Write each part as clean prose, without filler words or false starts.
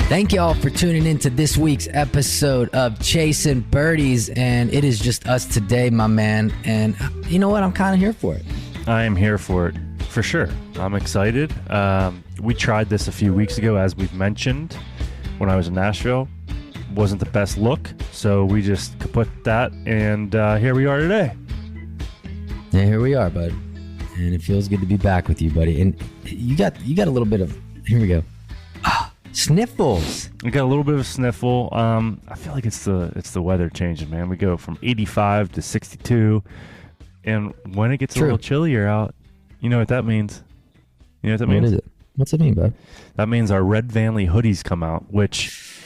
Thank y'all for tuning in to this week's episode of Chasing Birdies, and it is just us today, my man. And you know what? I'm kind of here for it. I am here for it, for sure. I'm excited. We tried this a few weeks ago, as we've mentioned, when I was in Nashville. Wasn't the best look, so we just put that, and here we are today. Yeah, here we are, bud. And it feels good to be back with you, buddy. And you got a little bit of, here we go. Sniffles. We got a little bit of a sniffle. I feel like it's the weather changing, man. We go from 85 to 62, and when it gets a little chillier out, you know what that means? You know what that means? What is it? What's it mean, bud? That means our Red Vanley hoodies come out, which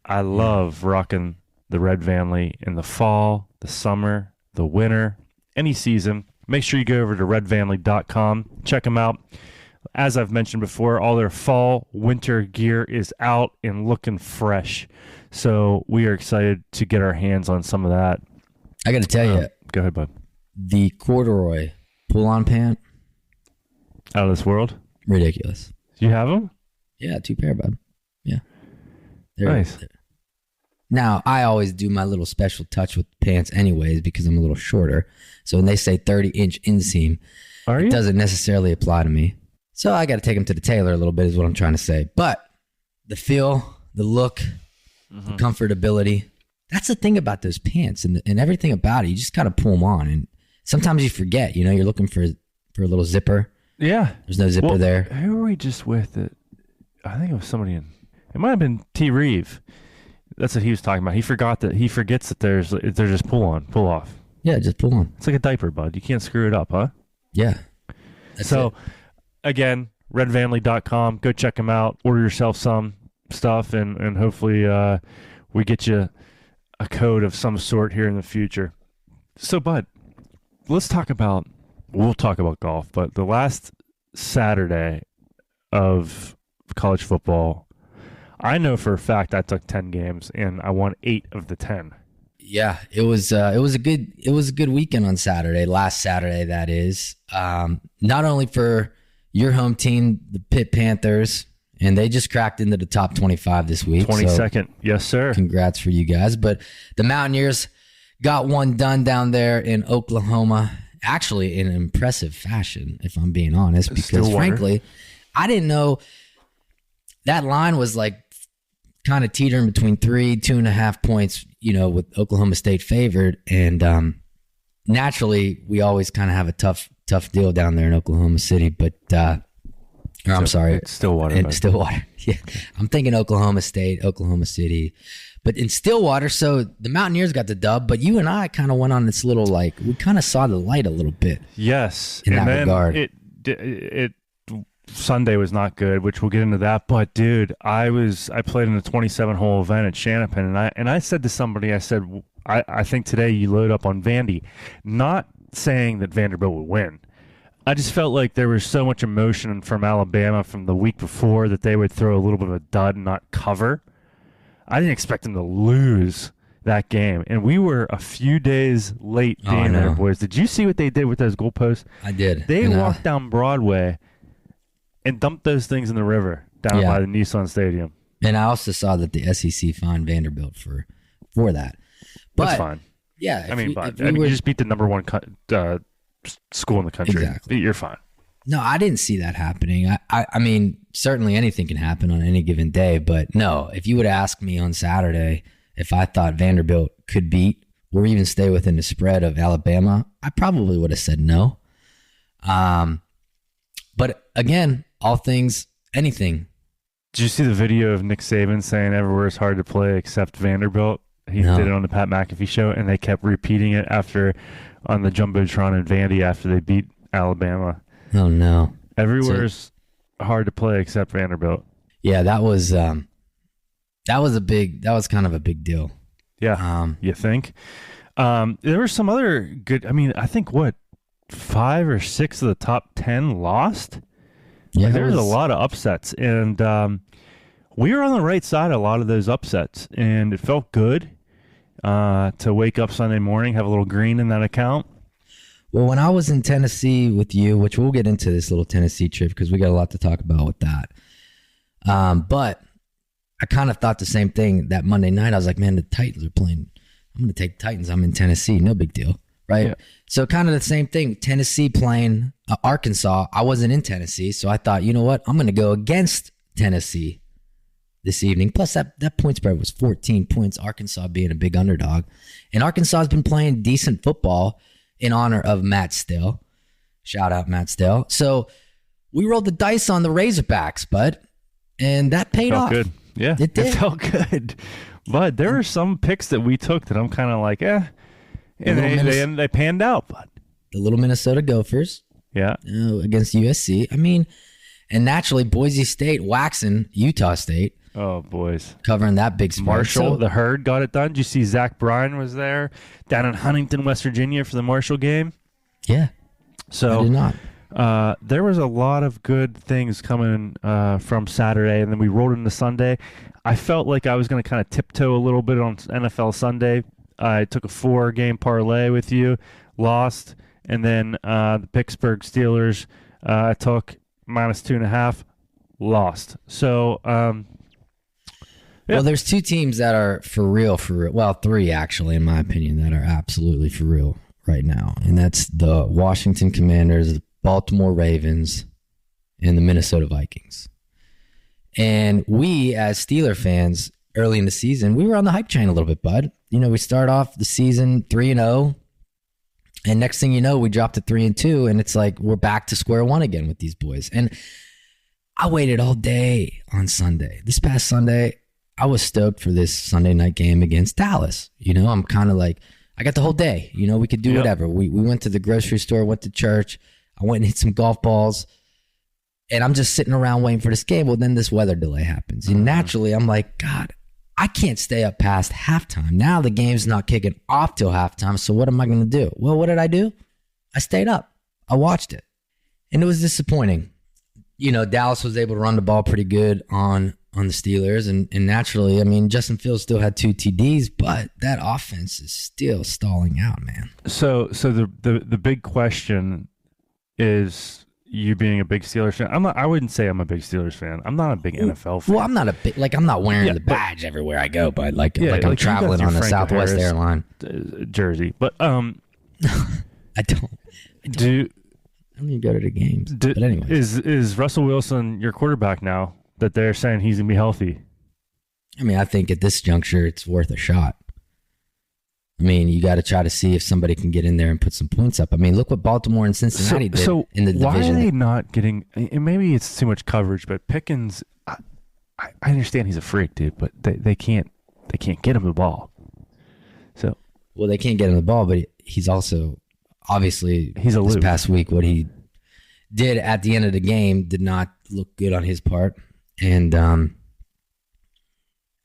I love rocking the Red Vanley in the fall, the summer, the winter, any season. Make sure you go over to redvanley.com. Check them out. As I've mentioned before, all their fall, winter gear is out and looking fresh. So we are excited to get our hands on some of that. I got to tell you. Go ahead, bud. The corduroy pull-on pant. Out of this world? Ridiculous. Do you have them? Yeah, 2 pair, bud. Yeah. Nice. Now, I always do my little special touch with pants anyways because I'm a little shorter. So when they say 30-inch inseam, it doesn't necessarily apply to me. So I got to take them to the tailor a little bit is what I'm trying to say. But the feel, the look, the comfortability, that's the thing about those pants and everything about it. You just kind of pull them on. And sometimes you forget, you're looking for a little zipper. Yeah. There's no zipper there. Who were we just with? I think it was somebody it might have been T. Reeve. That's what he was talking about. He forgets that they're just pull on, pull off. Yeah, just pull on. It's like a diaper, bud. You can't screw it up, huh? Yeah. So, again, redvanley.com. Go check them out. Order yourself some stuff, and hopefully we get you a code of some sort here in the future. So, bud, we'll talk about golf, but the last Saturday of college football, I know for a fact I took 10 games and I won 8 of the 10. Yeah, it was a good weekend on Saturday. Last Saturday, that is. Not only for your home team, the Pitt Panthers, and they just cracked into the top 25 this week. 22nd, so yes, sir. Congrats for you guys. But the Mountaineers got one done down there in Oklahoma, actually in impressive fashion, if I'm being honest, because frankly, I didn't know that line was like kind of teetering between 2.5 points, with Oklahoma State favored. And naturally, we always kind of have a tough deal down there in Oklahoma City. But, I'm sorry. Stillwater. Stillwater. Yeah. I'm thinking Oklahoma State, Oklahoma City. But in Stillwater, so the Mountaineers got the dub, but you and I kind of went on this little, we kind of saw the light a little bit. Yes. In that regard. It Sunday was not good, which we'll get into that. But dude, I played in a 27-hole event at Shannapin, and I said to somebody, I said, I think today you load up on Vandy, not saying that Vanderbilt would win. I just felt like there was so much emotion from Alabama from the week before that they would throw a little bit of a dud and not cover. I didn't expect them to lose that game, and we were a few days late being there, boys. Did you see what they did with those goalposts? I did. They walked down Broadway and dumped those things in the river down by the Nissan Stadium. And I also saw that the SEC fined Vanderbilt for that. But, that's fine. Yeah. You just beat the number one school in the country. Exactly. You're fine. No, I didn't see that happening. I mean, certainly anything can happen on any given day. But no, if you would ask me on Saturday if I thought Vanderbilt could beat or even stay within the spread of Alabama, I probably would have said no. But again, all things, anything. Did you see the video of Nick Saban saying everywhere is hard to play except Vanderbilt? He did it on the Pat McAfee show, and they kept repeating it on the Jumbotron in Vandy after they beat Alabama. Oh, no. Everywhere's hard to play except Vanderbilt. Yeah, that was kind of a big deal. Yeah, you think? There were some other good, I think 5 or 6 of the top 10 lost? Yeah, there was a lot of upsets, and we were on the right side of a lot of those upsets, and it felt good to wake up Sunday morning, have a little green in that account. Well, when I was in Tennessee with you, which we'll get into this little Tennessee trip because we got a lot to talk about with that. But I kind of thought the same thing that Monday night. I was like, man, the Titans are playing. I'm going to take the Titans. I'm in Tennessee. No big deal. Right. Yeah. So kind of the same thing. Tennessee playing Arkansas. I wasn't in Tennessee. So I thought, you know what? I'm going to go against Tennessee this evening. Plus that point spread was 14 points. Arkansas being a big underdog. And Arkansas has been playing decent football in honor of Matt Still. Shout out Matt Still. So we rolled the dice on the Razorbacks, bud. And that paid off. Good. Yeah, it felt good. But there are some picks that we took that I'm kind of like, and they panned out. But the little Minnesota Gophers, against USC. I mean, and naturally Boise State waxing Utah State. Oh, boys. Covering that big spread. Marshall, the Herd got it done. Did you see Zach Bryan was there down in Huntington, West Virginia for the Marshall game? Yeah. So I did not. There was a lot of good things coming from Saturday, and then we rolled into Sunday. I felt like I was going to kind of tiptoe a little bit on NFL Sunday. I took a 4-game parlay with you, lost, and then the Pittsburgh Steelers I took -2.5, lost. So, Well, there's 2 teams that are for real. Well, 3 actually, in my opinion, that are absolutely for real right now, and that's the Washington Commanders, the Baltimore Ravens, and the Minnesota Vikings. And we, as Steeler fans, early in the season, we were on the hype train a little bit, bud. You know, we start off the season 3-0, and next thing you know, we dropped to 3-2, and it's like we're back to square one again with these boys. And I waited all day on Sunday. This past Sunday, I was stoked for this Sunday night game against Dallas. You know, I'm kind of like, I got the whole day. You know, we could do whatever. We went to the grocery store, went to church. I went and hit some golf balls, and I'm just sitting around waiting for this game. Well, then this weather delay happens. And naturally, I'm like, God, I can't stay up past halftime. Now the game's not kicking off till halftime, so what am I going to do? Well, what did I do? I stayed up. I watched it, and it was disappointing. You know, Dallas was able to run the ball pretty good on the Steelers, and naturally, I mean, Justin Fields still had 2 TDs, but that offense is still stalling out, man. So the big question is, you being a big Steelers fan. I wouldn't say I'm a big Steelers fan. I'm not a big NFL fan. Well, I'm not a big, I'm not wearing the badge everywhere I go, but I'm traveling on a Southwest airline jersey. But I don't even go to the games. But anyway, is Russell Wilson your quarterback now that they're saying he's gonna be healthy? I mean, I think at this juncture it's worth a shot. I mean, you got to try to see if somebody can get in there and put some points up. I mean, look what Baltimore and Cincinnati did in the division. Why are they not getting? And maybe it's too much coverage, but Pickens, I understand he's a freak, dude, but they can't get him the ball. So, well, they can't get him the ball, but he's also obviously he's aloof. This past week, what he did at the end of the game did not look good on his part, and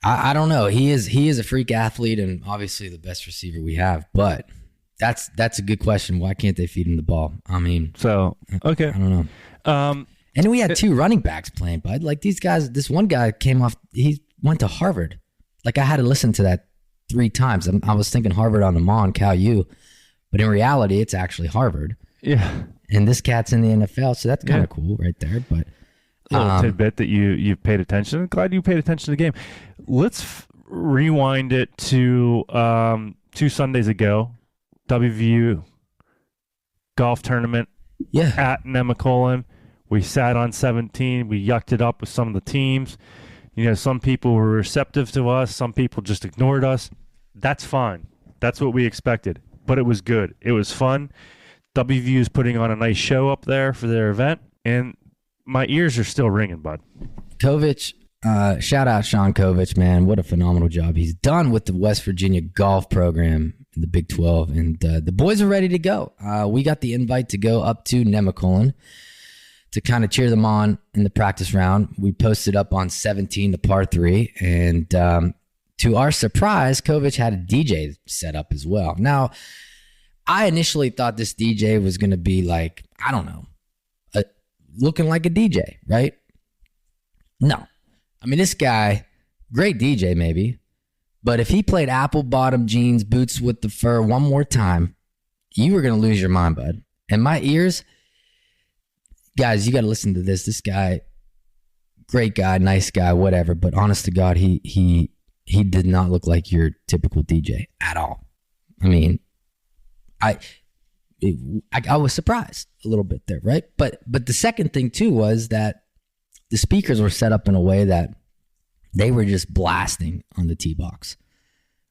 I don't know. He is a freak athlete and obviously the best receiver we have. But that's a good question. Why can't they feed him the ball? I mean, okay, I don't know. And then we had 2 running backs playing, bud. Like these guys. This one guy came off. He went to Harvard. Like I had to listen to that 3 times. I was thinking Harvard on the Mon, Cal U, but in reality, it's actually Harvard. Yeah. And this cat's in the NFL, so that's kind of cool right there. But little tidbit that you paid attention. I'm glad you paid attention to the game. Let's rewind it to 2 Sundays ago. WVU golf tournament at Nemacolin. We sat on 17. We yucked it up with some of the teams. You know, some people were receptive to us. Some people just ignored us. That's fine. That's what we expected. But it was good. It was fun. WVU is putting on a nice show up there for their event, and my ears are still ringing, bud. Kovich, shout out Sean Kovich, man. What a phenomenal job he's done with the West Virginia golf program in the Big 12. And the boys are ready to go. We got the invite to go up to Nemacolin to kind of cheer them on in the practice round. We posted up on 17, the par 3. And to our surprise, Kovich had a DJ set up as well. Now, I initially thought this DJ was going to be like, I don't know, looking like a DJ, right? No. I mean, this guy, great DJ maybe, but if he played apple bottom jeans, boots with the fur one more time, you were going to lose your mind, bud. And my ears, guys, you got to listen to this. This guy, great guy, nice guy, whatever. But honest to God, he did not look like your typical DJ at all. I mean, I was surprised a little bit there, right? But the second thing too was that the speakers were set up in a way that they were just blasting on the tee box.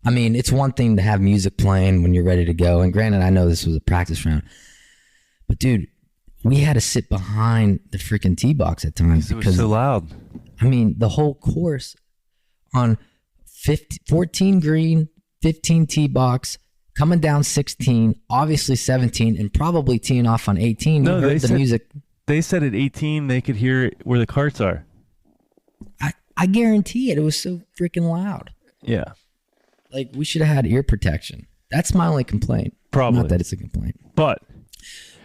I mean, it's one thing to have music playing when you're ready to go. And granted, I know this was a practice round, but dude, we had to sit behind the freaking tee box at times because it was so loud. I mean, the whole course on 14 green, 15 tee box, coming down 16, obviously 17, and probably teeing off on 18. No, they said, music. They said at 18 they could hear where the carts are. I guarantee it. It was so freaking loud. Yeah. Like, we should have had ear protection. That's my only complaint. Probably. Not that it's a complaint. But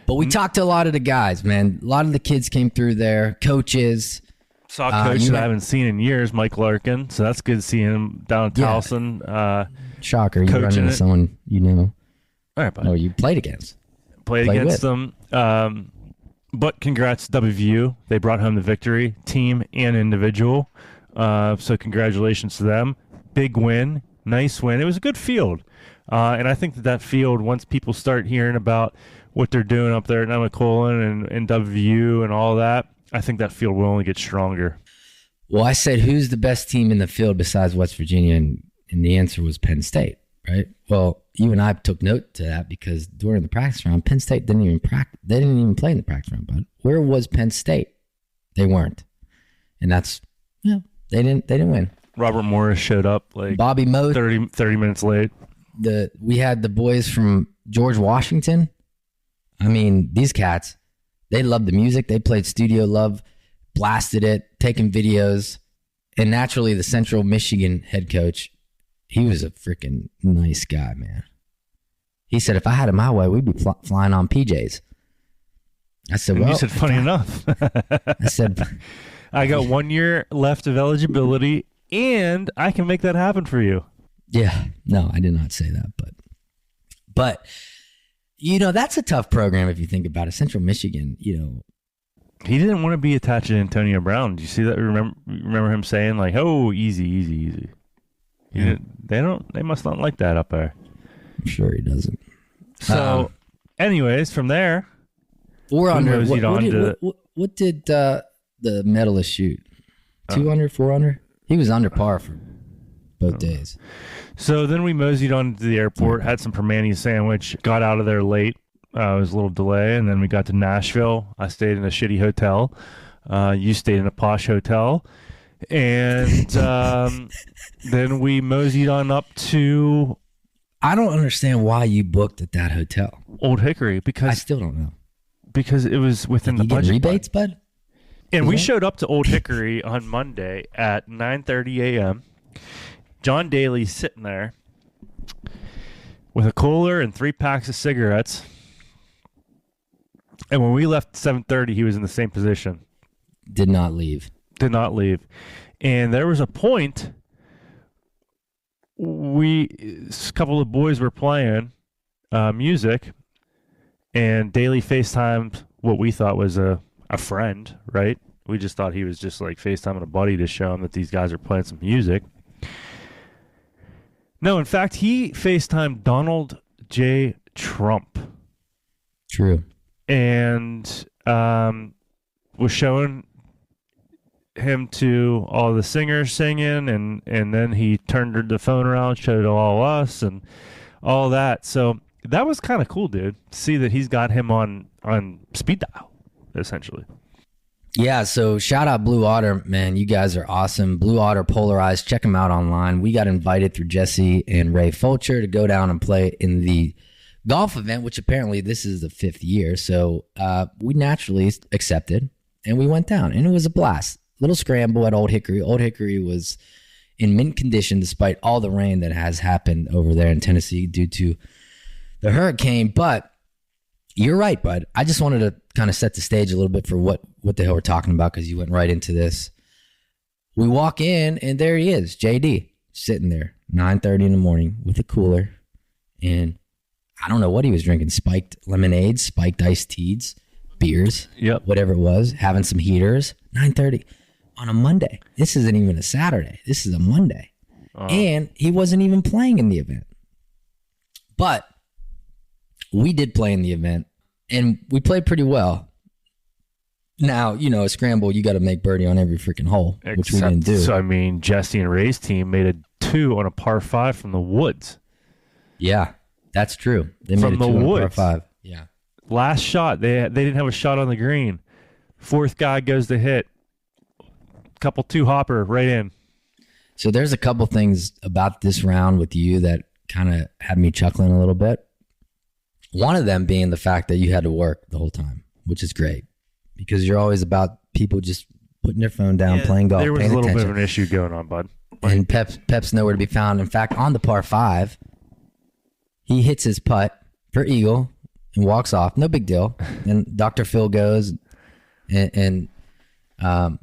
we talked to a lot of the guys, man. A lot of the kids came through there, coaches. Saw a coach that I haven't seen in years, Mike Larkin. So that's good seeing him down in Towson. Shocker, you run into someone you know. All right, buddy. Oh, you played against. Played against them. But congrats to WVU. They brought home the victory, team and individual. So congratulations to them. Big win. Nice win. It was a good field. And I think that field, once people start hearing about what they're doing up there at Nemacolin and WVU and all that, I think that field will only get stronger. Well, I said, who's the best team in the field besides West Virginia? And the answer was Penn State, right? Well, you and I took note to that because during the practice round, Penn State didn't even practice. They didn't even play in the practice round. But where was Penn State? They weren't, and that's they didn't win. Robert Morris showed up like Bobby Moe 30 minutes late. We had the boys from George Washington. I mean, these cats, they loved the music. They played Studio Love, blasted it, taking videos. And naturally, the Central Michigan head coach, he was a freaking nice guy, man. He said, if I had it my way, we'd be flying on PJs. I said, well. You said, funny enough. I said, I got 1 year left of eligibility, and I can make that happen for you. Yeah. No, I did not say that. But you know, that's a tough program if you think about it. Central Michigan, you know. He didn't want to be attached to Antonio Brown. Did you see that? Remember him saying like, "Oh, easy." They must not like that up there. I'm sure he doesn't. So, anyways, from there, 4 under. What did the medalist shoot? 2 under, 4 under. He was under par for both days. So then we moseyed on to the airport, had some Permani sandwich, got out of there late. It was a little delay, and then we got to Nashville. I stayed in a shitty hotel. You stayed in a posh hotel. And then we moseyed on up to... I don't understand why you booked at that hotel. Old Hickory, because... I still don't know. Because it was within the budget. You get rebates, bud? And we showed up to Old Hickory on Monday at 9:30 a.m., John Daly's sitting there with a cooler and 3 packs of cigarettes. And when we left 7:30, he was in the same position. Did not leave. And there was a point a couple of boys were playing music, and Daly FaceTimed what we thought was a friend, right? We just thought he was just like FaceTiming a buddy to show him that these guys are playing some music. No, in fact, he FaceTimed Donald J. Trump. True. And was showing him to all the singers singing, and then he turned the phone around, showed it all us, and all that. So that was kind of cool, dude. To see that he's got him on speed dial, essentially. Yeah, so shout out Blue Otter, man. You guys are awesome. Blue Otter Polarized. Check them out online. We got invited through Jesse and Ray Fulcher to go down and play in the golf event, which apparently this is the 5th year. So we naturally accepted, and we went down, and it was a blast. Little scramble at Old Hickory. Old Hickory was in mint condition despite all the rain that has happened over there in Tennessee due to the hurricane. But you're right, bud. I just wanted to kind of set the stage a little bit for what the hell we're talking about, because you went right into this. We walk in, and there he is, JD, sitting there, 9:30 in the morning with a cooler. And I don't know what he was drinking, spiked lemonades, spiked iced teas, beers, yep, whatever it was, having some heaters. 9:30. on a Monday. This isn't even a Saturday. This is a Monday. And he wasn't even playing in the event. But we did play in the event, and we played pretty well. Now, a scramble, you got to make birdie on every freaking hole, which we didn't do. So, I mean, Jesse and Ray's team made a 2 on a par 5 from the woods. Yeah, that's true. They made from a 2 the on woods. a par 5. Yeah. Last shot, they didn't have a shot on the green. Fourth guy goes to hit. Couple 2-hopper right in. So there's a couple things about this round with you that kind of had me chuckling a little bit. One of them being the fact that you had to work the whole time, which is great because you're always about people just putting their phone down, playing golf, there was paying a little attention. bit of an issue going on, bud. And Pep's nowhere to be found. In fact, on the par 5, he hits his putt for eagle and walks off. No big deal. And Dr. Phil goes and our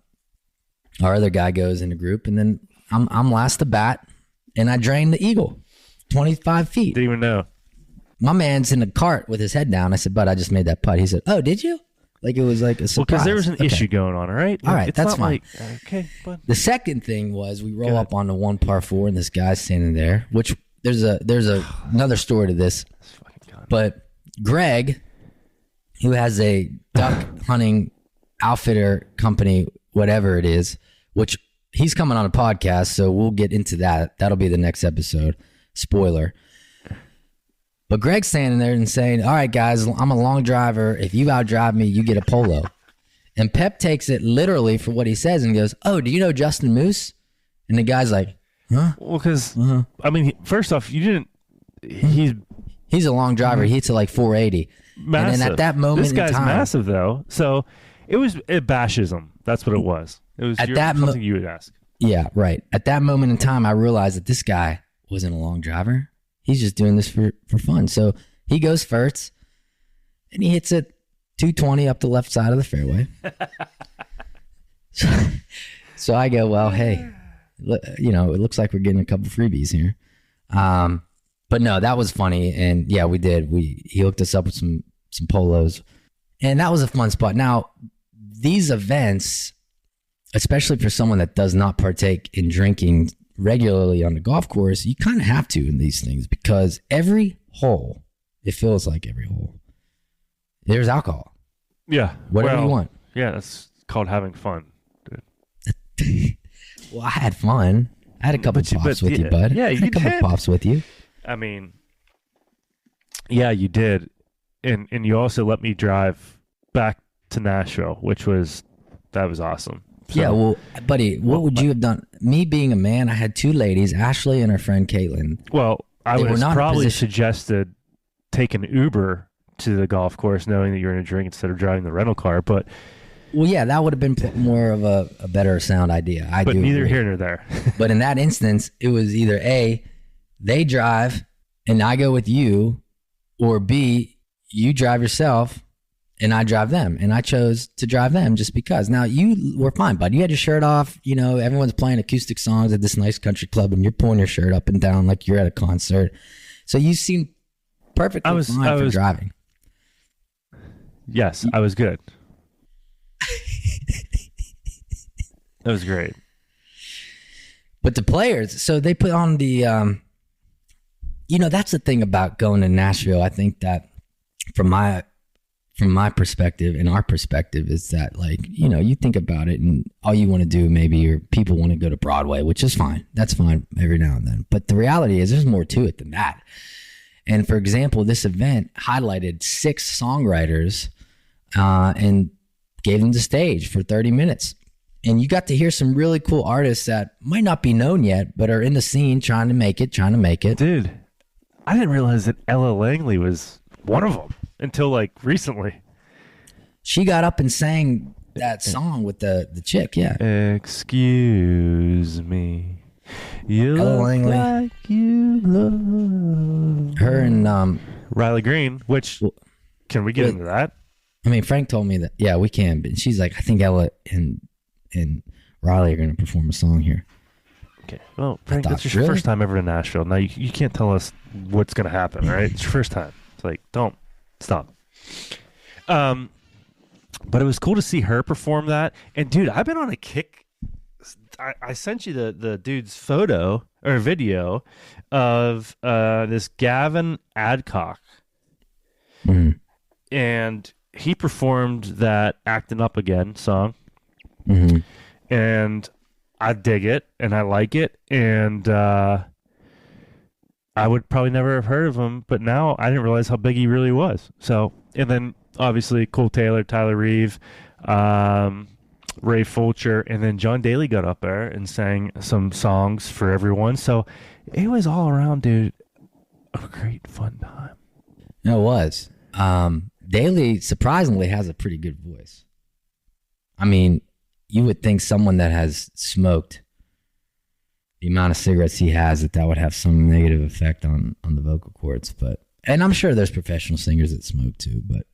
other guy goes in the group, and then I'm last to bat, and I drain the eagle 25 feet. Didn't even know. My man's in the cart with his head down. I said, "Bud, I just made that putt." He said, "Oh, did you?" Like it was like a surprise. Well, because there was an issue going on, all right? All right, it's that's not fine. Okay, bud. The second thing was we roll up on the 1 par 4, and this guy's standing there. Which there's another story to this, but Greg, who has a duck hunting outfitter company, whatever it is, which he's coming on a podcast, so we'll get into that. That'll be the next episode. Spoiler. But Greg's standing there and saying, all right, guys, I'm a long driver. If you outdrive me, you get a polo. And Pep takes it literally for what he says and goes, oh, do you know Justin Moose? And the guy's like, huh? Well, because, I mean, first off, you didn't, he's a long driver. He hits it like 480. massive. And then at that moment this guy's in time, massive, though. So it bashes him. That's what it was. It was something you would ask. Yeah, right. At that moment in time, I realized that this guy wasn't a long driver. He's just doing this for fun. So he goes first, and he hits it 220 up the left side of the fairway. So I go, well, hey, it looks like we're getting a couple freebies here. But no, that was funny. And yeah, we did. He hooked us up with some polos, and that was a fun spot. Now, these events, especially for someone that does not partake in drinking regularly on the golf course, you kind of have to in these things because every hole, it feels like every hole, there's alcohol. Yeah. Whatever you want. Yeah, that's called having fun. Well, I had fun. I had a couple pops with you, bud. Yeah, I had a couple pops with you. I mean, yeah, you did. And you also let me drive back to Nashville, that was awesome. So, yeah, well, buddy, what would you have done? Me being a man, I had 2 ladies, Ashley and her friend Caitlin. Well, I would have probably suggested taking Uber to the golf course, knowing that you're going to drink instead of driving the rental car. But well, yeah, that would have been more of a better sound idea. But neither agree. here nor there. But in that instance, it was either A, they drive and I go with you, or B, you drive yourself and I drive them. And I chose to drive them just because. Now, you were fine, bud. You had your shirt off. Everyone's playing acoustic songs at this nice country club and you're pulling your shirt up and down like you're at a concert. So you seemed perfectly fine for driving. Yes, I was good. That was great. But the players, so they put on the, that's the thing about going to Nashville. I think that from my perspective and our perspective is that you think about it and all you want to do, maybe your people want to go to Broadway, which is fine. That's fine every now and then. But the reality is there's more to it than that. And for example, this event highlighted 6 songwriters and gave them the stage for 30 minutes. And you got to hear some really cool artists that might not be known yet, but are in the scene trying to make it. Dude, I didn't realize that Ella Langley was one of them until recently. She got up and sang that song with the chick, yeah. Excuse me. You Ella look Langley. like you love. Her and Riley Green, which, can we get into that? I mean, Frank told me that, yeah, we can. But she's like, I think Ella and Riley are going to perform a song here. Okay. Well, Frank, that's your first time ever in Nashville. Now, you can't tell us what's going to happen, all right? It's your first time. It's don't stop. But it was cool to see her perform that. And, dude, I've been on a kick I sent you the dude's photo or video of this Gavin Adcock. Mm. And he performed that Acting Up Again song. Mm-hmm. And I dig it, and I like it, and I would probably never have heard of him, but now I didn't realize how big he really was. So, and then obviously Cole Taylor, Tyler Reeve, Ray Fulcher, and then John Daly got up there and sang some songs for everyone. So it was all around, dude, a great fun time. It was. Daly surprisingly has a pretty good voice. I mean, you would think someone that has smoked the amount of cigarettes he has that would have some negative effect on the vocal cords, and I'm sure there's professional singers that smoke too, but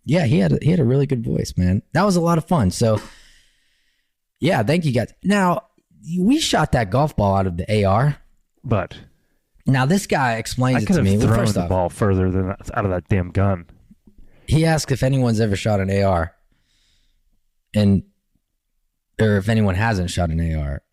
yeah, he had a really good voice, man. That was a lot of fun. So yeah, thank you guys. Now, we shot that golf ball out of the AR, but now this guy explains it to me. I could have thrown the ball further than out of that damn gun. He asked if anyone's ever shot an AR, or if anyone hasn't shot an AR,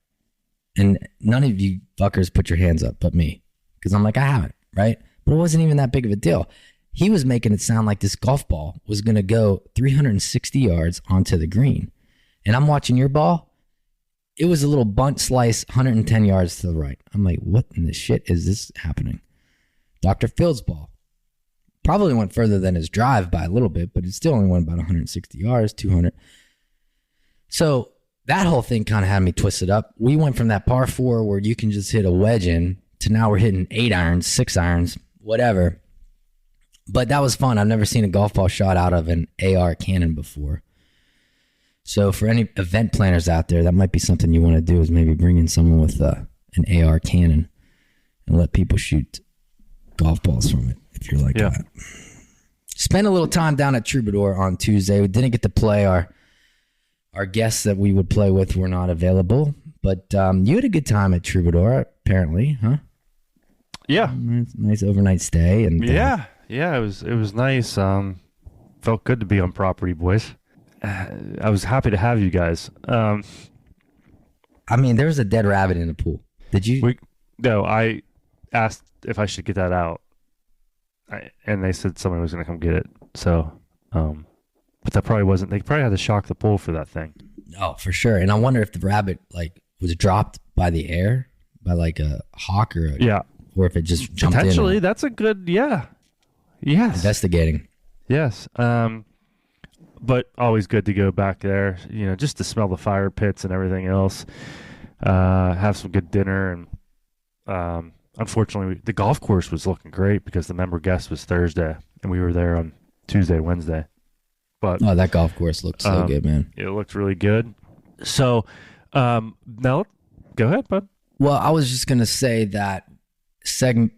and none of you fuckers put your hands up but me, because I'm like, I haven't, right? But it wasn't even that big of a deal. He was making it sound like this golf ball was going to go 360 yards onto the green. And I'm watching your ball. It was a little bunt slice, 110 yards to the right. I'm like, what in the shit is this happening? Dr. Phil's ball probably went further than his drive by a little bit, but it still only went about 160 yards, 200. So that whole thing kind of had me twisted up. We went from that par 4 where you can just hit a wedge in to now we're hitting 8 irons, 6 irons, whatever. But that was fun. I've never seen a golf ball shot out of an AR cannon before. So for any event planners out there, that might be something you want to do, is maybe bring in someone with an AR cannon and let people shoot golf balls from it, if you're like that. Spent a little time down at Troubadour on Tuesday. We didn't get to play. Our guests that we would play with were not available. But you had a good time at Troubadour, apparently, huh? Yeah. Nice overnight stay. And yeah, it was nice. Felt good to be on property, boys. I was happy to have you guys. I mean, there was a dead rabbit in the pool. Did you? No, I asked if I should get that out, and they said somebody was going to come get it. So, but that probably wasn't. They probably had to shock the pool for that thing. Oh, for sure. And I wonder if the rabbit was dropped by the air, by like a hawk or or if it just jumped in. Potentially, that's a good Yes. Investigating. Yes. But always good to go back there, just to smell the fire pits and everything else. Have some good dinner, and unfortunately, the golf course was looking great because the member guest was Thursday, and we were there on Tuesday, Wednesday. But that golf course looked so good, man. It looked really good. So now, go ahead, bud. Well, I was just gonna say that segueing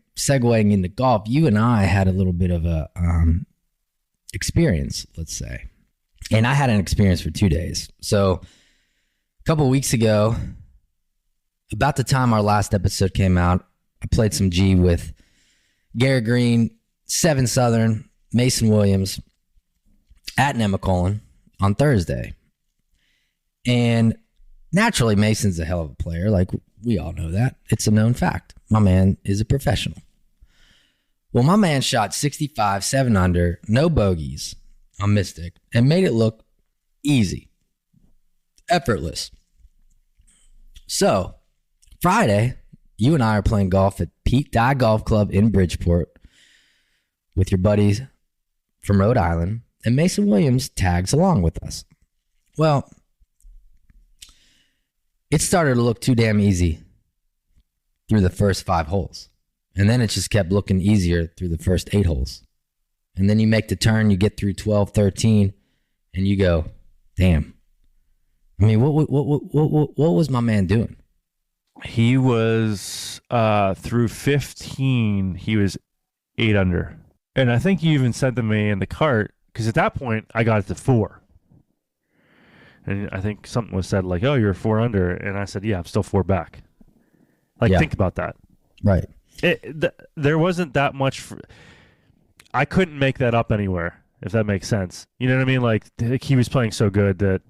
into golf, you and I had a little bit of a experience, let's say. And I had an experience for 2 days. So a couple of weeks ago, about the time our last episode came out, I played some G with Garrett Green, 7 Southern, Mason Williams at Nemacolin on Thursday. And naturally, Mason's a hell of a player. Like, we all know that. It's a known fact. My man is a professional. Well, my man shot 65, 7 under, no bogeys on Mystic, and made it look easy, effortless. So Friday, you and I are playing golf at Pete Dye Golf Club in Bridgeport with your buddies from Rhode Island, and Mason Williams tags along with us. Well, it started to look too damn easy through the first 5 holes, and then it just kept looking easier through the first 8 holes. And then you make the turn, you get through 12, 13, and you go, damn. I mean, what was my man doing? He was through 15. He was 8 under, and I think you even said to me in the cart, because at that point I got it to 4, and I think something was said like, "Oh, you're 4 under," and I said, "Yeah, I'm still 4 back." Think about that. Right. There wasn't that much. I couldn't make that up anywhere, if that makes sense. You know what I mean? Like, he was playing so good that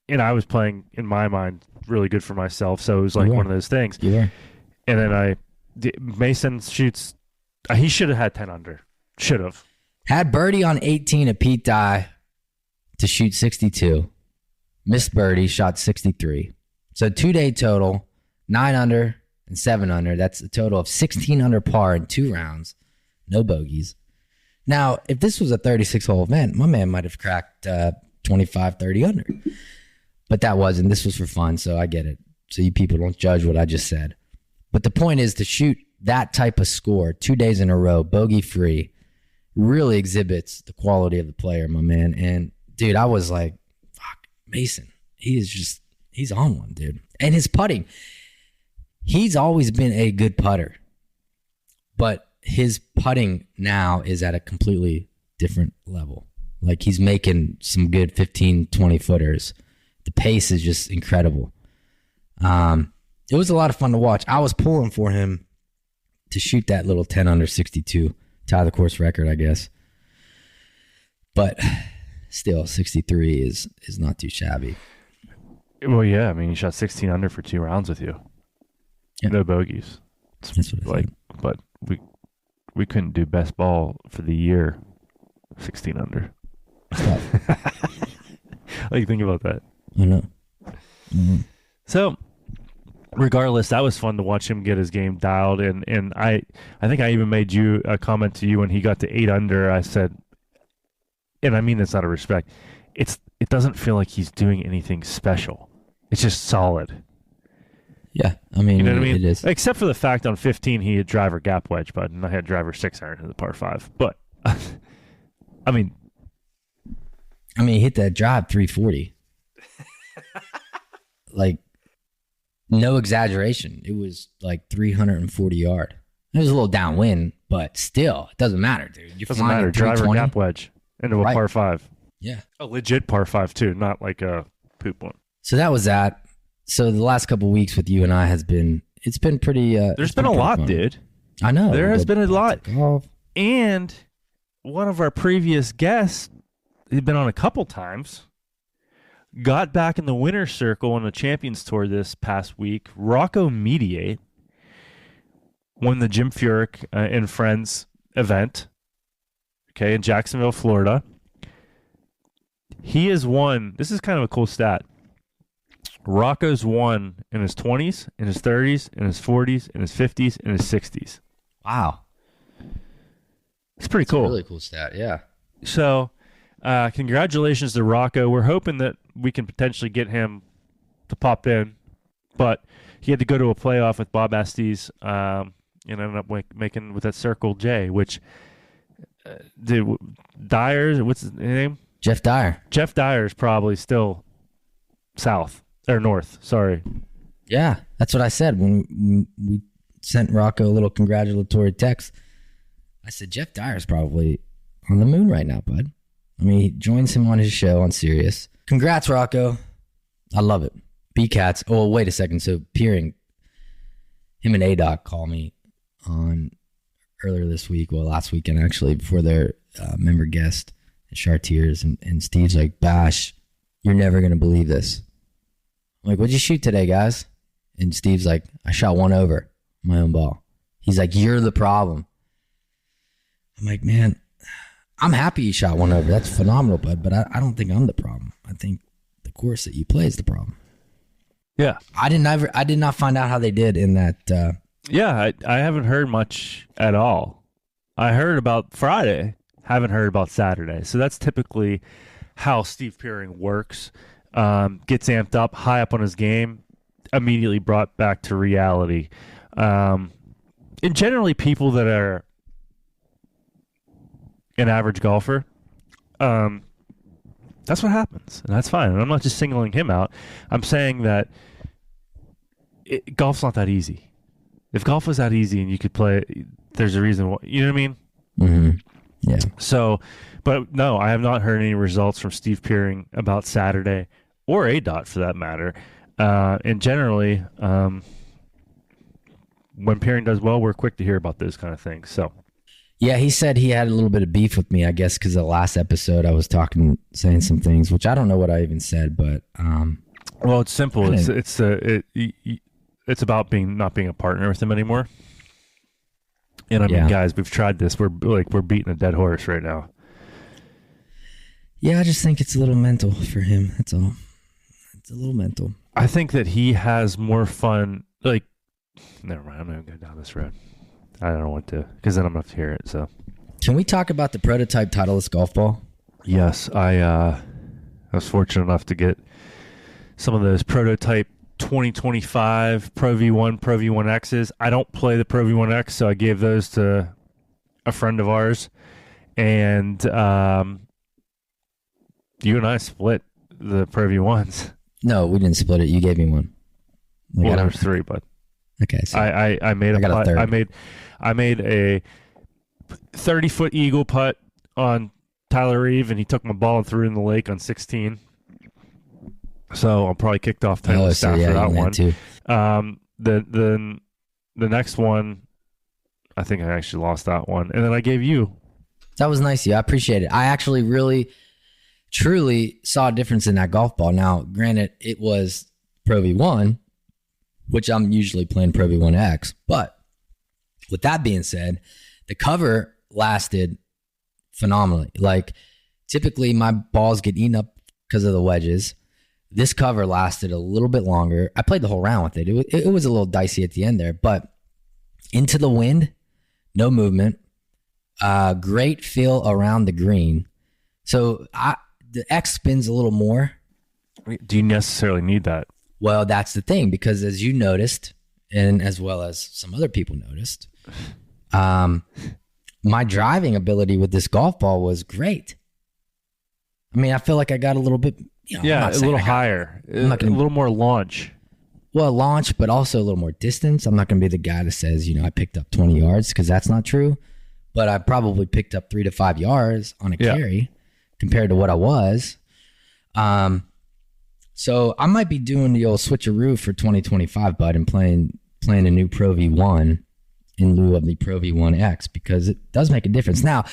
and I was playing, in my mind, really good for myself. So it was like one of those things. Yeah. And then Mason shoots. He should have had 10 under. Should have. Had birdie on 18 at Pete Dye to shoot 62. Missed birdie, shot 63. So 2-day total, 9 under and 7 under. That's a total of 16 under par in 2 rounds. No bogeys. Now, if this was a 36-hole event, my man might have cracked 25, 30 under. But that wasn't. This was for fun, so I get it. So you people don't judge what I just said. But the point is to shoot that type of score 2 days in a row, bogey-free, really exhibits the quality of the player, my man. And, dude, I was like, fuck, Mason. He's on one, dude. And his putting, he's always been a good putter. But his putting now is at a completely different level. Like, he's making some good 15, 20-footers. The pace is just incredible. It was a lot of fun to watch. I was pulling for him to shoot that little 10 under 62, tie the course record, I guess. But still, 63 is not too shabby. Well, yeah. I mean, he shot 16 under for 2 rounds with you. Yeah. No bogeys. That's what I think. But we couldn't do best ball for the year 16 under. Like, think about that. I know. Mm-hmm. So, regardless, that was fun to watch him get his game dialed. And I think I even made you a comment to you when he got to 8 under. I said, and I mean this out of respect, it doesn't feel like he's doing anything special. It's just solid. Yeah, I mean, you know what I mean? It is. Except for the fact on 15 he had driver gap wedge, but and I had driver 6 iron in the par 5. But I mean, he hit that drive 340. Like, no exaggeration. It was like 340 yard. It was a little downwind, but still, it doesn't matter, dude. You're doesn't matter. Driver gap wedge into a par 5. Yeah, a legit par 5 too, not like a poop one. So that was that. So the last couple of weeks with you and I it's been pretty. There's been a lot, fun. Dude. I know. There has been a lot. And one of our previous guests, he'd been on a couple times, got back in the winner's circle on the Champions Tour this past week. Rocco Mediate won the Jim Furyk and Friends event, okay, in Jacksonville, Florida. He has won, this is kind of a cool stat. Rocco's won in his 20s, in his 30s, in his 40s, in his 50s, in his 60s. Wow. It's pretty cool. A really cool stat, yeah. So, congratulations to Rocco. We're hoping that we can potentially get him to pop in, but he had to go to a playoff with Bob Estes and ended up making with that Circle J, which Dyer, what's his name? Jeff Dyer. Jeff Dyer is probably still south. Or north, sorry. Yeah, that's what I said when we sent Rocco a little congratulatory text. I said, Jeff Dyer's probably on the moon right now, bud. I mean, he joins him on his show on Sirius. Congrats, Rocco. I love it. B-Cats. Oh, wait a second. So, Peering, him and A-Doc called me on earlier this week, well, last weekend, actually, before their member guest at Chartiers. And Steve's like, Bash, you're never going to believe this. I'm like, what'd you shoot today, guys? And Steve's like, I shot 1 over my own ball. He's like, you're the problem. I'm like, man, I'm happy you shot 1 over. That's phenomenal, bud. But I don't think I'm the problem. I think the course that you play is the problem. Yeah. I did not find out how they did in that. Yeah, I haven't heard much at all. I heard about Friday. Haven't heard about Saturday. So that's typically how Steve Peering works. Gets amped up, high up on his game, immediately brought back to reality. And generally people that are an average golfer, that's what happens. And that's fine. And I'm not just singling him out. I'm saying that golf's not that easy. If golf was that easy and you could play, there's a reason why. You know what I mean? Mm-hmm. Yeah. So, but no, I have not heard any results from Steve Peering about Saturday. Or A-Dot for that matter. And generally, when Peering does well, we're quick to hear about those kind of things. So, Yeah, he said he had a little bit of beef with me, I guess, because the last episode I was saying some things, which I don't know what I even said, but well, it's simple. It's about not being a partner with him anymore. And I mean, guys, we've tried this. We're beating a dead horse right now. Yeah, I just think it's a little mental for him. That's all. It's a little mental. I think that he has more fun. Like, never mind. I'm not going to go down this road. I don't want to, because then I'm going to have to hear it. So, can we talk about the prototype Titleist golf ball? Yes, I was fortunate enough to get some of those prototype 2025 Pro V1, Pro V1Xs. I don't play the Pro V1X, so I gave those to a friend of ours, and you and I split the Pro V1s. No, we didn't split it. You gave me one. Like, well, there was 3, but okay. So I made a putt. I made a 30-foot eagle putt on Tyler Reeve, and he took my ball and threw it in the lake on 16. So I'm probably kicked off Titleist after that one. Too. The next one, I think I actually lost that one, and then I gave you. That was nice of you. I appreciate it. I actually really, truly saw a difference in that golf ball. Now, granted, it was Pro V1, which I'm usually playing Pro V1X, but with that being said, the cover lasted phenomenally. Like, typically my balls get eaten up because of the wedges. This cover lasted a little bit longer. I played the whole round with it. It was a little dicey at the end there, but into the wind, no movement, great feel around the green. So the X spins a little more. Do you necessarily need that? Well, that's the thing, because as you noticed, and as well as some other people noticed, my driving ability with this golf ball was great. I mean, I feel like I got a little bit, a little higher, a little more launch. Well, launch, but also a little more distance. I'm not going to be the guy that says, I picked up 20 yards, because that's not true. But I probably picked up 3 to 5 yards on a carry compared to what I was. So I might be doing the old switcheroo for 2025, bud, and playing a new Pro V1 in lieu of the Pro V1X, because it does make a difference. Now,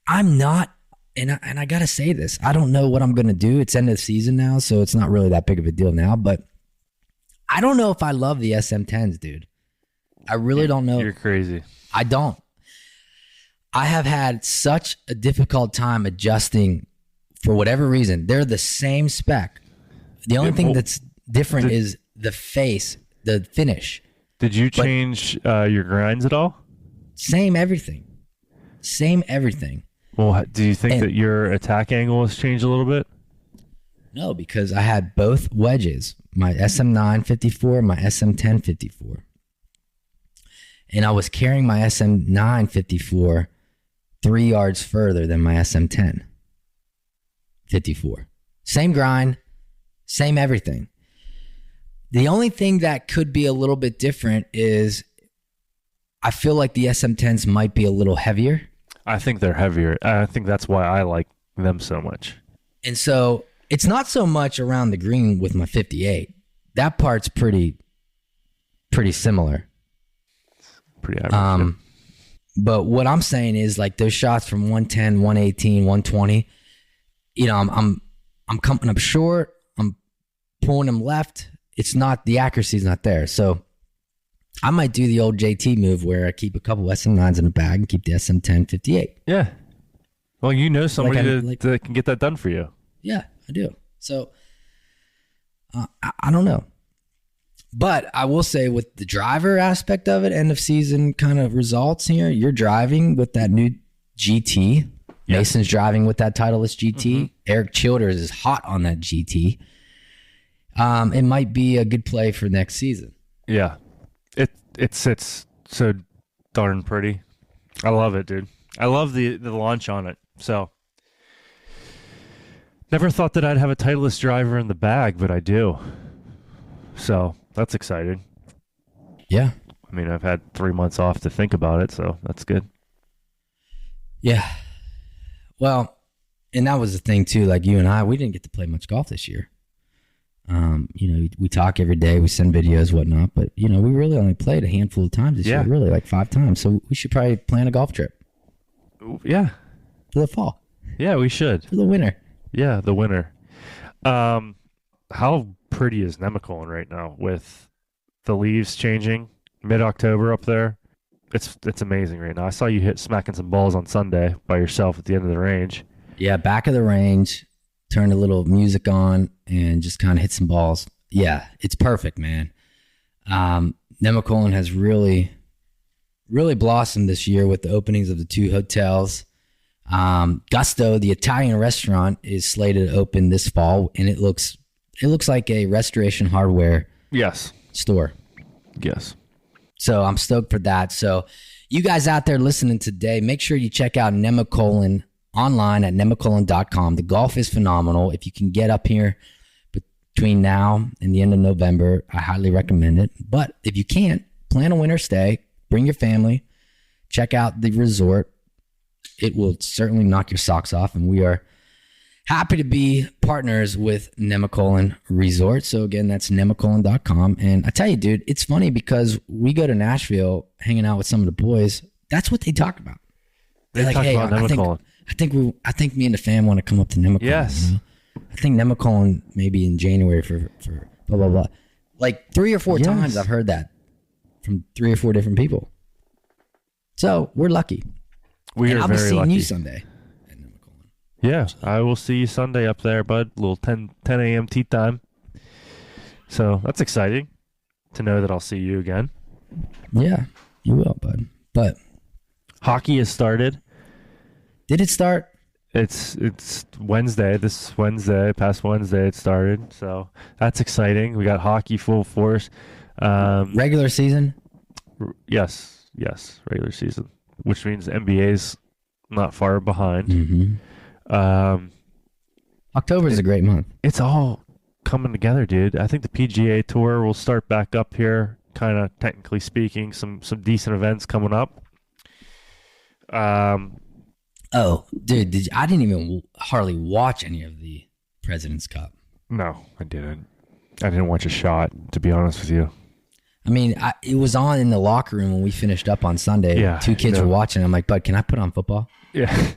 I'm not, and I got to say this, I don't know what I'm going to do. It's end of the season now, so it's not really that big of a deal now, but I don't know if I love the SM10s, dude. I really don't know. You're crazy. I don't. I have had such a difficult time adjusting for whatever reason. They're the same spec. The only thing that's different is the face, the finish. Did you change your grinds at all? Same everything. Well, do you think that your attack angle has changed a little bit? No, because I had both wedges, my SM9 54, my SM10 54. And I was carrying my SM9 54 3 yards further than my SM10 54. Same grind, same everything. The only thing that could be a little bit different is I feel like the SM10s might be a little heavier. I think they're heavier. I think that's why I like them so much. And so it's not so much around the green with my 58. That part's pretty similar. Pretty average. But what I'm saying is, like, those shots from 110, 118, 120, I'm coming up short. I'm pulling them left. It's not, the accuracy's not there. So I might do the old JT move where I keep a couple SM9s in the bag and keep the SM10 58. Yeah. Well, somebody that can get that done for you. Yeah, I do. So I don't know. But I will say, with the driver aspect of it, end of season kind of results here, you're driving with that new GT. Yes. Mason's driving with that Titleist GT. Mm-hmm. Eric Childers is hot on that GT. It might be a good play for next season. Yeah. It sits so darn pretty. I love it, dude. I love the launch on it. So, never thought that I'd have a Titleist driver in the bag, but I do. So, that's exciting. Yeah. I mean, I've had 3 months off to think about it, so that's good. Yeah. Well, and that was the thing too. Like, you and I, we didn't get to play much golf this year. We talk every day, we send videos, whatnot, but we really only played a handful of times this year, really, like 5 times. So we should probably plan a golf trip. Yeah. For the fall. Yeah, we should. For the winter. Yeah, the winter. How pretty is Nemacolin right now with the leaves changing mid-October up there? It's amazing right now. I saw you smacking some balls on Sunday by yourself at the end of the range. Yeah, back of the range, turned a little music on and just kind of hit some balls. Yeah, it's perfect, man. Nemacolin has really blossomed this year with the openings of the 2 hotels. Gusto, the Italian restaurant, is slated to open this fall, and it looks like a Restoration Hardware store. Yes. So I'm stoked for that. So you guys out there listening today, make sure you check out Nemacolin online at nemacolin.com. The golf is phenomenal. If you can get up here between now and the end of November, I highly recommend it. But if you can't, plan a winter stay, bring your family, check out the resort. It will certainly knock your socks off, and we are happy to be partners with Nemacolin Resort. So again, that's nemacolin.com. And I tell you, dude, it's funny because we go to Nashville hanging out with some of the boys. That's what they talk about. They're like, hey, I think me and the fam want to come up to Nemacolin. Yes. You know? I think Nemacolin maybe in January for blah, blah, blah. Like 3 or 4 times I've heard that from 3 or 4 different people. So we're lucky. I'll be seeing lucky. You Sunday. Yeah, I will see you Sunday up there, bud. A little 10 a.m. tea time. So that's exciting to know that I'll see you again. Yeah, you will, bud. But hockey has started. Did it start? It's Wednesday. This Wednesday, past Wednesday, it started. So that's exciting. We got hockey full force. Regular season? Yes, regular season, which means NBA's not far behind. Mm-hmm. October is a great month. It's all coming together, dude. I think the PGA Tour will start back up here, kind of technically speaking. Some decent events coming up. Oh, dude, I didn't even hardly watch any of the President's Cup. No, I didn't. I didn't watch a shot, to be honest with you. I mean, it was on in the locker room when we finished up on Sunday. Yeah, 2 kids were watching. I'm like, bud, can I put on football? Yeah.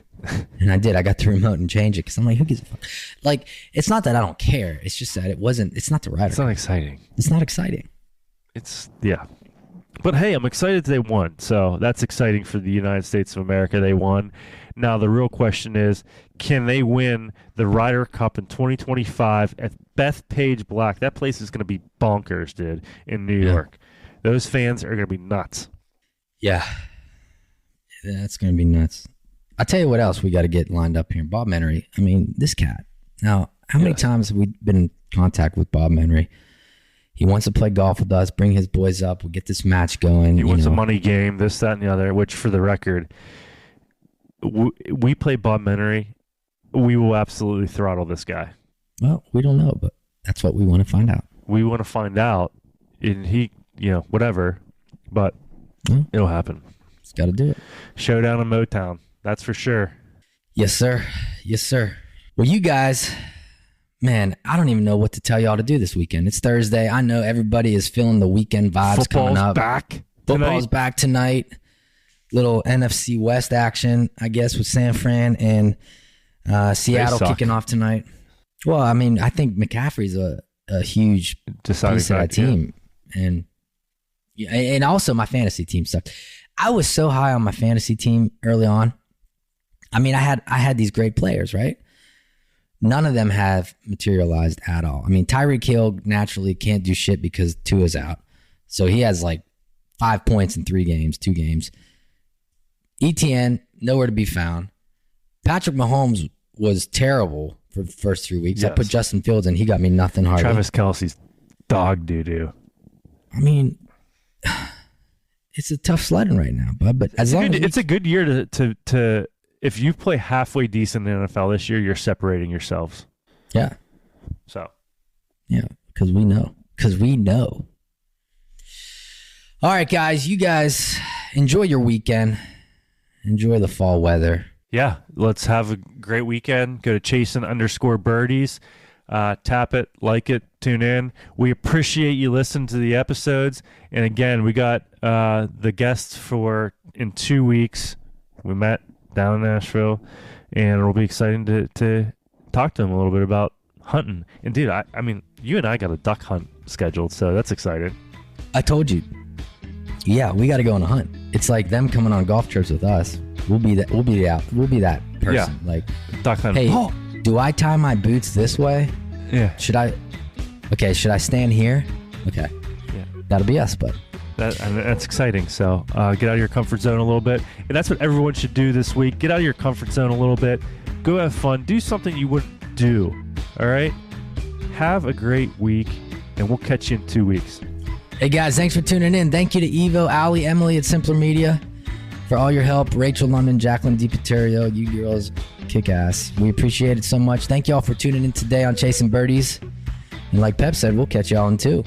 And I did. I got the remote and changed it because I'm like, who gives a fuck? Like, it's not that I don't care. It's just that it's not the Ryder Cup. It's not exciting. It's not exciting. Yeah. But hey, I'm excited they won. So that's exciting for the United States of America. They won. Now, the real question is, can they win the Ryder Cup in 2025 at Bethpage Black? That place is going to be bonkers, dude, in New York. Those fans are going to be nuts. Yeah. That's going to be nuts. I'll tell you what else we got to get lined up here. Bob Menery. I mean, this cat. Now, how many times have we been in contact with Bob Menery? He wants to play golf with us, bring his boys up. We get this match going. He wants a money game, this, that, and the other, which, for the record, we play Bob Menery. We will absolutely throttle this guy. Well, we don't know, but that's what we want to find out. We want to find out, and he, whatever, but it'll happen. It's got to do it. Showdown in Motown. That's for sure. Yes, sir. Yes, sir. Well, you guys, man, I don't even know what to tell y'all to do this weekend. It's Thursday. I know everybody is feeling the weekend vibes coming up. Football's back tonight. Little NFC West action, I guess, with San Fran and Seattle kicking off tonight. Well, I mean, I think McCaffrey's a huge piece of that team. Yeah. And also my fantasy team stuff. I was so high on my fantasy team early on. I mean, I had these great players, right? None of them have materialized at all. I mean, Tyreek Hill naturally can't do shit because Tua's out. So he has like 5 points in 2 games. ETN, nowhere to be found. Patrick Mahomes was terrible for the first 3 weeks. Yes. I put Justin Fields in. He got me nothing hardly. Travis Kelce's dog doo-doo. I mean, it's a tough sledding right now, bud. But it's a good year to if you play halfway decent in the NFL this year, you're separating yourselves. Yeah. So. Yeah, because we know. All right, guys. You guys enjoy your weekend. Enjoy the fall weather. Yeah, let's have a great weekend. Go to Chasin_birdies. Tap it, like it, tune in. We appreciate you listening to the episodes. And again, we got the guests for in 2 weeks. We met down in Nashville, and it'll be exciting to talk to him a little bit about hunting. And dude, I mean, you and I got a duck hunt scheduled, so that's exciting. I told you. Yeah, we got to go on a hunt. It's like them coming on golf trips with us. We'll be that person. Yeah. Like, duck hunt. Hey, do I tie my boots this way? Yeah. Should I stand here? Okay. Yeah. That'll be us, bud. That's exciting. So get out of your comfort zone a little bit. And that's what everyone should do this week. Get out of your comfort zone a little bit. Go have fun. Do something you wouldn't do. All right? Have a great week, and we'll catch you in 2 weeks. Hey, guys, thanks for tuning in. Thank you to Evo, Allie, Emily at Simpler Media for all your help. Rachel London, Jacqueline DiPaterio, you girls kick ass. We appreciate it so much. Thank you all for tuning in today on Chasing Birdies. And like Pep said, we'll catch y'all in 2.